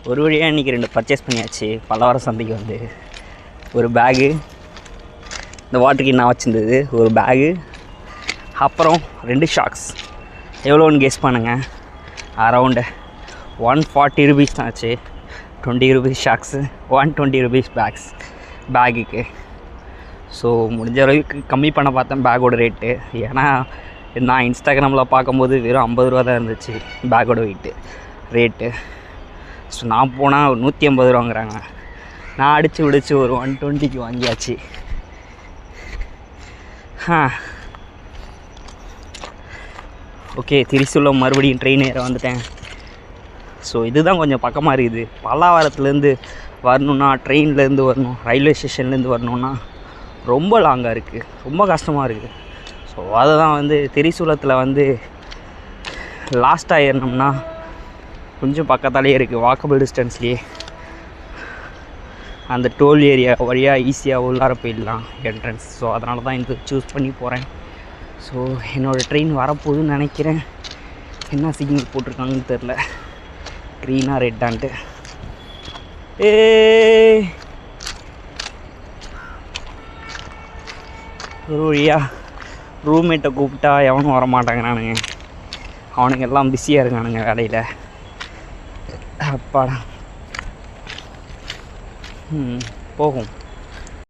ஒரு வழியாக இன்றைக்கி 2 பர்ச்சேஸ் பண்ணியாச்சு. பலவார சந்தைக்கு வந்து ஒரு பேகு, இந்த வாட்டருக்கு என்ன வச்சுருந்தது ஒரு பேகு, அப்புறம் 2 ஷாக்ஸ். எவ்வளோன்னு கெஸ் பண்ணுங்கள். அரவுண்டு 140 ரூபீஸ் தான் ஆச்சு. 20 ரூபீஸ் ஷாக்ஸு, 120 ரூபீஸ் பேகுக்கு. ஸோ முடிஞ்ச அளவுக்கு கம்மி பண்ண பார்த்தேன் பேக்கோட ரேட்டு. ஏன்னா நான் இன்ஸ்டாகிராமில் பார்க்கும்போது வெறும் 50 ரூபா தான் இருந்துச்சு பேக்கோட ரேட்டு. ஸோ நான் போனால் 150 ரூபாங்கிறாங்க. நான் அடித்து விடிச்சு ஒரு 120க்கு வாங்கியாச்சு. ஓகே, திரிசூலம் மறுபடியும் ட்ரெயின் ஏற வந்துட்டேன். ஸோ இதுதான் கொஞ்சம் பக்கமாக இருக்குது. பல்லாவரத்துலேருந்து வரணுன்னா, ட்ரெயின்லேருந்து வரணும், ரயில்வே ஸ்டேஷன்லேருந்து வரணுன்னா ரொம்ப லாங்காக இருக்குது, ரொம்ப கஷ்டமாக இருக்குது. ஸோ அதை தான் வந்து திரிசூலத்தில் வந்து லாஸ்ட்டாக ஏறினோம்னா கொஞ்சம் பக்கத்தாலேயே இருக்குது, வாக்கபிள் டிஸ்டன்ஸ்லேயே. அந்த டோல் ஏரியா வழியாக ஈஸியாக உள்ளார போயிடலாம் என்ட்ரன்ஸ். ஸோ அதனால தான் இது சூஸ் பண்ணி போகிறேன். ஸோ என்னோடய ட்ரெயின் வரப்போகுதுன்னு நினைக்கிறேன். என்ன சிக்னல் போட்டிருக்காங்கன்னு தெரில, க்ரீனாக ரெட்டான்ட்டு. ஒரு வழியாக ரூம்மேட்டை கூப்பிட்டா எவனும் வரமாட்டாங்கிறானுங்க. அவனுங்க எல்லாம் பிஸியாக இருக்கானுங்க வேலையில். அப்பாடா போகும்.